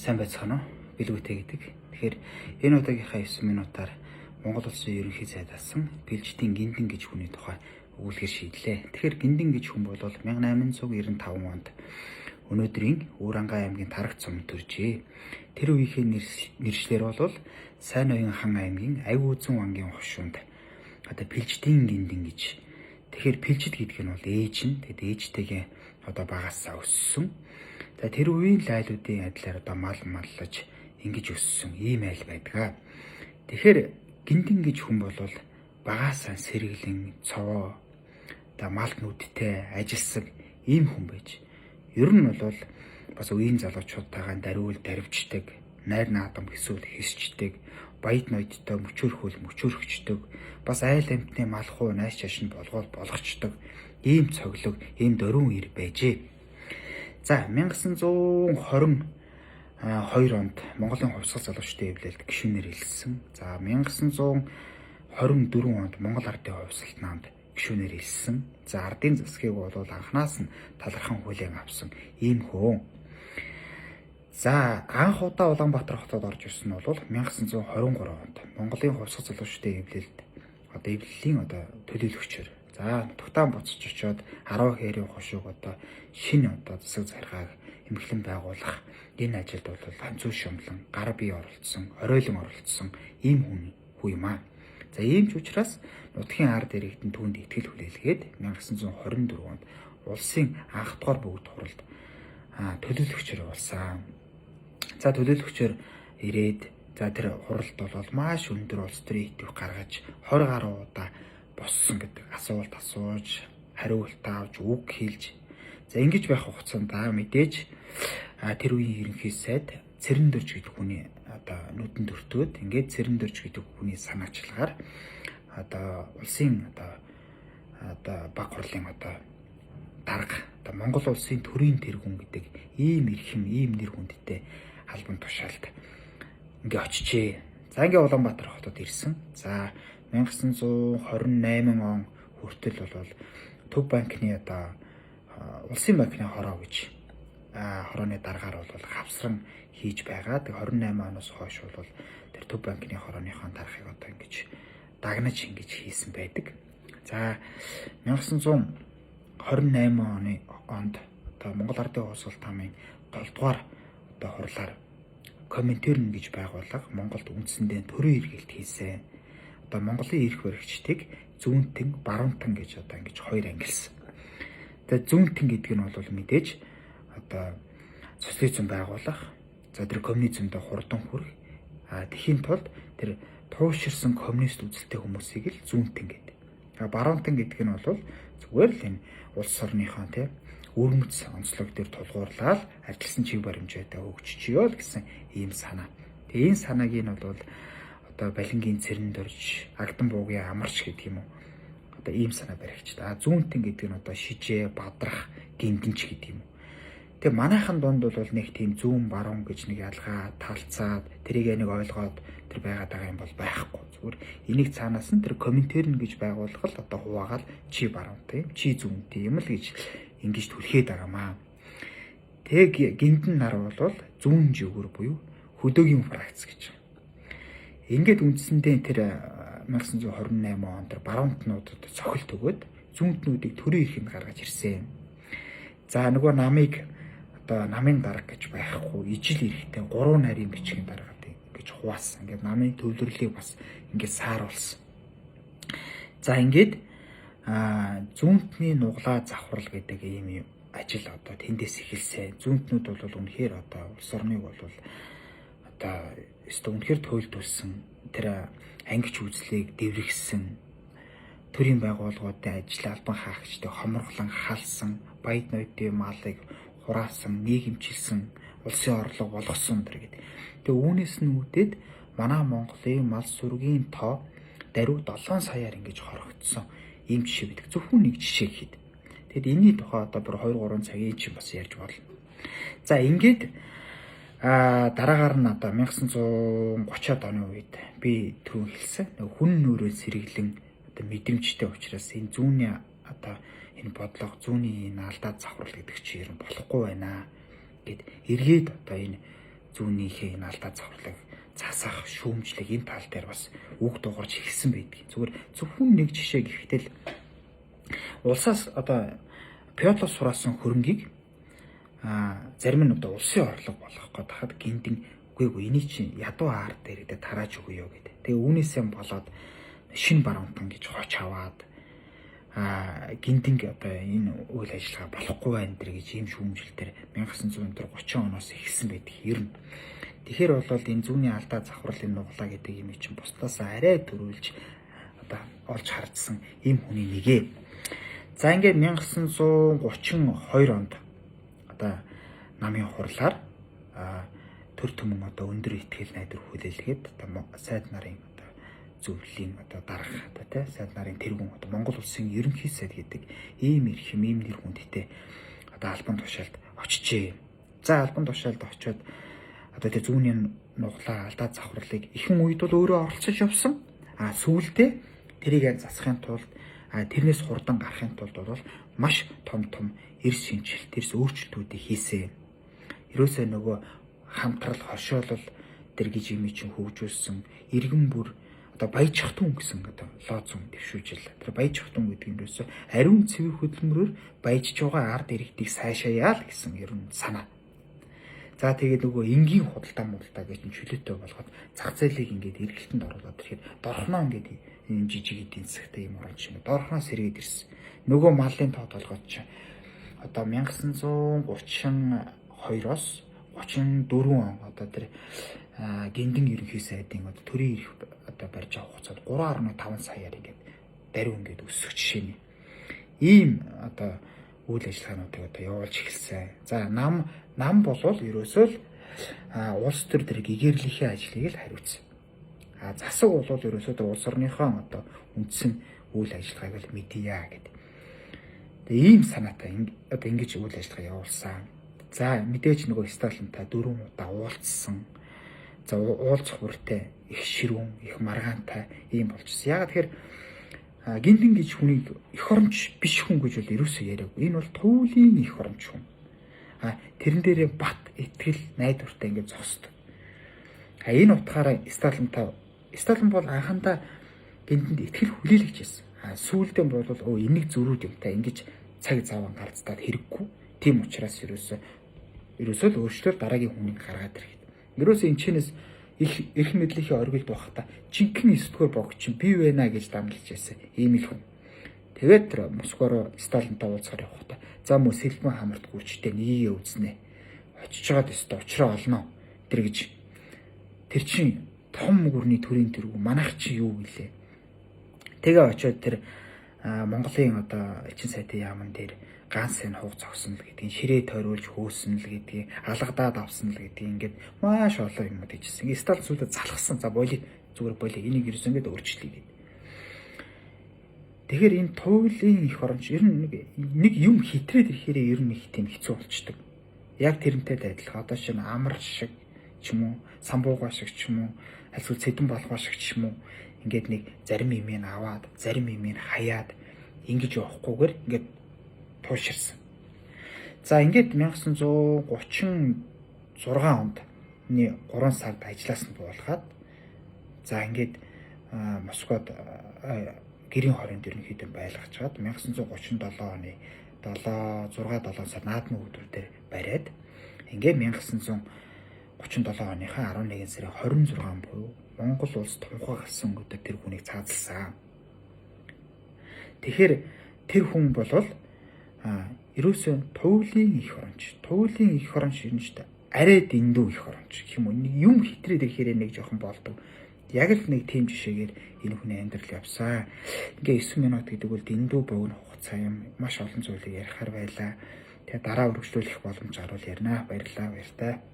Сайн байцгаана уу? Билгүүтэй гэдэг. Тэгэхээр энэ удаагийнхаа 9 минутаар Монгол Улсын ерөнхий сайд асан Бэлждийн Гиндэн гэж хүний тухай өгүүлэхээр шийдлээ. Тэгэхээр Гиндэн гэж хүн бол 1895 онд өнөөдрийн Өвөрангай аймгийн Тарагт сумд төржээ. Тэр үеийнхээ нэршлэр бол Сайн Ноён хан аймгийн Аюу-Үзэн вангийн хошуунд Бэлждийн Гиндэн гэж. Тэгэхээр Бэлжид гэдэг нь бол ээж нь. Тэгэд ээжтэйгээ багаасаа өссөн. За тэр үеийн лайлуудын адилаар маллаж ингэж өссөн ийм айл байдаг. Тэгэхээр Гиндэн гэж хүн бол багаасаа сэргэлэн цовоо малт нүдтэй ажилсаг ийм хүн байж. Ер нь бол бас үеийн залуучуудтайгаа даривчдаг, найр наадам хэсүүл хэсчдэг, баяд ноёдтой мөчөөрхчдөг, бас айл амтны малхуу найс чашин болгочдөг ийм цоглог, ийм дөрвөн ир байжээ. За 1922 онд Монголын хувьсгал залуучдын эвлэлд гишүүнээр илсэн. За 1924 онд Монгол ардын хувьсгалт наамд гишүүнээр илсэн. За ардын засгийг бол анханаас нь талархан хүлээн авсан ийм хүн. За анх удаа Улаанбаатар хотод орж ирсэн нь бол 1923 онд Монголын хувьсгал залуучдын эвлэлд эвлэлийн төлөөлөгчөөр за Нутагтаан буцаж очиод 10 хээрийн хошууг шинэ засаг заргааг эмхлэн байгуулах энэ ажилд бол ганцуу шумлан гар бие оролцсон, оройлон оролцсон ийм хүн юм аа. За ийм ч учраас нутгийн ард иргэдэн түүнд итгэл хүлээлгээд 1924 онд улсын анх дугаар бүгд хуралд төлөөлөгчөөр болсон. За төлөөлөгчөөр ирээд тэр хуралд бол маш өндөр улс төрийн итгэв гаргаж 20 гаруй удаа боссон гэдэг асуулт асууж, хариулт авч, үг хэлж. За ингэж байх хугацаанд мэдээж тэр үеийн ерөнхий сайд Цэрэн Дөрж гэдэг хүний нүдэнд өртөөд ингээд Цэрэн Дөрж гэдэг хүний санаачлагаар улсын баг хурлын дарга Монгол улсын төрийн тэргүүн гэдэг ийм эрхэм, ийм нэр хүндтэй албан тушаалд ингээ очижээ. За ингээ Улаанбаатар хотод ирсэн. За 1928 он хүртэл бол Төв банкны улсын банкны хороо гэж хорооны дараагаар бол хавсран хийж байгаа. Тэг 28 оноос хойш бол тэр Төв банкны хорооныхон дарахыг ингэж дагнаж ингэж хийсэн байдаг. За 1928 онд Монгол Ардын хувьсгалт намын 7 дугаар хурлаар Коминтерн гэж байгууллага Монголд үндсэндээ төрийн эргэлт хийсэн. Монголын эрх баригчдыг зүүнтэн, баруунтан гэж ингэж хоёр ангилсан. Тэгээд зүүнтэн гэдэг нь бол мэдээж социализм байгуулах, за тэр коммунизмд хурдан хүрэх. Тэхийн тулд тэр тууширсан коммунист үзэлтэй хүмүүсийг л зүүнтэн гэдэг. Баруунтан гэдэг нь бол зүгээр л энэ улс орныхон өрмөц онцлог дээр тулгуурлаад ажилласан чиг баримжаатай хөгжчихё л гэсэн ийм санаа. Тэгээ энэ санааг нь бол Балингийн Цэрэн Дөрж, Агдан буугийн амарч гэдэг юм уу. Ийм санаа баригчдаа. Зүүнтэн гэдэг нь шижээ, бадрах, гиндэнч гэдэг юм уу. Тэгээ манайхан дунд бол нэг тийм зүүн баруун гэж нэг ялгаа талцаад тэрийг нэг ойлгоод тэр байгаад байгаа юм бол байхгүй. Зүгээр энийг цаанаас нь тэр Коминтерн гэж байгуулах л хуваагаал чи баруунтай юм, чи зүүнтэй юм л гэж ингэж түлхээд байгаамаа. Тэг гиндэн нар бол зүүн жигүүр буюу хөдөөгийн фракц гэж. Ингээд үндсэндээ тэр 1928 онд тэр баруунтнуудад цохилт өгөөд зүүнтнүүдийг төрийн эрхэнд гаргаж ирсэн. За нөгөө намыг намын дарга гэж байхгүй, ижил эрэхтэй 3 нарийн бичгийн дарга гэж хуваасан. Ингээд намын төвлөрлийг бас ингээд сааруулсан. За ингээд зүүнтний нуглаа завхрал гэдэг ийм ажил тэндээс эхэлсэн. Зүүнтнүүд бол үнэхээр улс орныг бол үнэхээр туйлдуулсан, тэр ангич үзлийг дэврэгсэн, төрийн байгууллагуудын ажил албан хаагчдыг хомроглон халсан, баяд ноёдын малыг хураасан, нийгэмчилсэн, улсын орлого болгосон гэдэг. Тэгээ үүнээс нь үүдээд манай Монголын мал сүргийн тоо даруй 7 саяар ингэж хорогдсон. Ийм жишээ бидэг. Зөвхөн нэг жишээ хэд. Тэгэд энэний тухай бүр 2-3 цагийн чинь бас ярьж болно. За ингээд дараагаар нь 1930-аад оны үед би түрүү хэлсэн. Хүн нүрээ сэргэлэн мэдрэмжтэй учраас энэ зүүнний энэ бодлого, зүүнний энэ алдаа завхрал гэдэг чинь ер нь болохгүй байна гэд эргээд энэ зүүнийхээ энэ алдаа цавхлаг засах, шүүмжлэг энэ тал дээр бас үг дуурж хэлсэн байдаг. Зөвхөн нэг жишээ гэхдээ л улсаас одоо Пётлос сураасан хөрөнгийг зарим нь одоо улсын орлого болгох гээд хахад гинтэн үгүй эний чинь ядуу аар дээр дэ тарааж өгөө гэдэг. Тэгээ үүнээсээ болоод шин баруунтан гэж хоч аваад гинтэн одоо энэ үйл ажиллагаа болохгүй байна дэр гэж ийм шүүмжил дээр 1930 оноос эхэлсэн байдаг юм. Тэгэхээр бол энэ зүүнний алдаа завхралын нуглаа гэдэг юм чинь бусдаас арай төрүүлж одоо олж хардсан ийм хүний нэгэ. За ингээд 1932 онд одоо намын хурлаар төр төмөн одоо өндөр ихтгэл найдвар хүлээлгээд одоо сайд нарын одоо зөвлөлийн одоо дарга одоо тий сайд нарын тэргүүн одоо Монгол улсын ерөнхий сайд гэдэг ийм эрхэм ийм нэр хүндтэй одоо албан тушаалд очижээ. За албан тушаалд очиод одоо тэр зүүнний нуглаа алдаа завхралыг ихэнх үед бол өөрөө оролцож явсан. Сүүлдээ тэрийг засахын тулд тэрнээс хурдан гарахын тулд бол маш том эрс шинжилт, эрс өөрчлөлтүүдийг хийсэн. Ерөөсөө нөгөө хамтрал, хошоолол тэр гэж юм чинь хөгжүүлсэн иргэн бүр одоо баяжхтун гэсэн одоо лооцсон төвшүүлжил. Тэр баяжхтун гэдэг нь ерөөсөө ариун цэвэр хөдөлмөрөөр баяжж байгаа ард иргэдийг сайшааяа л гэсэн ер нь санаа. За тэгээд нөгөө энгийн худалдаа гэж чөлөөтэй болгоод зах зээлийг ингээд эргэлтэнд оруулаад ирэхэд дорхноо ингээд энэ жижиг эдийн засгтай юм орж шинэ дорхноос сэргээд ирсэн. Нөгөө малын тоо толгойд чинь одоо 1932-оос 34 он одоо тэр гиндэн ерөнхий сайдын одоо төрийн эрх одоо барьж авах хугацаанд 3.5 саяар ингээд даруй ингээд өсөх жишээний ийм одоо үйл ажиллагаануудыг одоо явуулж эхэлсэн. За нам болвол ерөөсөө л улс төр тэр гэгэрлийн ажлыг л хариуцсан. Засаг бол ерөөсөө улс орныхоо одоо үндсэн үйл ажиллагааг л мэдъя гэдэг. Тэгээ ийм санаатай одоо ингэж үйл ажиллагаа явуулсан. За мэдээж нөгөө Сталинтай 4 удаа уулзсан. За уулзах хүртээ их ширүүн, их маргаантай ийм болчихсон. Яг тэгэхээр гинтэн гэж хүнийг эх оронч биш хүн гэж бол ерөөсөө яриаггүй. Энэ бол төвлийн эх оронч хүн. Тэрэн дээрээ бат, итгэл, найдвартай ингэж зогсдог. Энэ утгаараа Сталин бол анхандаа гинтэнд итгэл хүлээлгэж байсан. Сүүлдээ бол энийг зөрүүд юмтай ингэж цаг заван гарцдаад хэрэггүй. Тийм учраас ерөөсөө л өөрчлөлт дараагийн хүнийг гаргаад ирэхэд. Ерөөсөө энэчнээс их мэдлэгийн оргилд байхдаа жинхэнэ 9 дугаар богч бий байна гэж дамлаж байсан. Ийм их хүн. Тэгээд тэр Москвароо Сталинтай уулзахаар явахдаа за мөн сэлбэн хамарт гүйчтэй нэгээ үзнэ. Очиж байгаад өстө очроо олноо. Тэр гэж тэр чинь том гүрний төрийн тэргүү манайх чи юу гэлээ. Тэгээ очиод тэр Монголын одоо эчин сайдын яамн дээр ганс энэ хуг зогсон л гэдгийг ширээ тойруулж хөөсөн л гэдгийг алгадаад авсан л гэдгийг ингээд маш олон юмуд хийжсэн. Сталин сүлдө залхсан. За зүгээр боли энийг ерөөсөн ингээд өөрчлөе гэдэг. Тэгэхээр энэ туйлын эх оронч ер нь нэг юм хитрээд ирэхээр ер нь их тийм хэцүү болчдөг. Яг тэрнтэй адилхан одоо шинэ амар шиг ч юм уу, самбууга шиг ч юм уу, альсгүй цэдэн болгоо шиг ч юм уу ингээд нэг зарим имийг аваад, зарим имийг хаяад ингэж явахгүйгээр ингээд тууширсан. За ингээд 1936 онд 3 сард ажиллаас нь буулгаад за ингээд Москвад гэрийн хорионд ерөнхийдөө байлгаж чад 1937 оны 6-7 сар наадмын өдөр дээр бариад ингээд 1937 оныхаа 11 сарын 26 буюу Монгол улс томхоо гарсан өдөр тэр хүнийг цаазалсан. Тэгэхээр тэр хүн болвол ерөөсөө туйлын эх оронч юм шүү дээ. Арай дэндүү эх оронч гэх юм уу. Юм хитрээд ирэхээр нэг жоохон болдог. Яг л нэг тийм жишээгээр энэ хүний амьдрал явсан. Ингээ 9 минут гэдэг бол дэндүү богино хугацаа юм. Маш олон зүйлийг ярихаар байлаа. Тэгээ дараа үргэлжлүүлэх боломж гарвал ярина. Баярлалаа.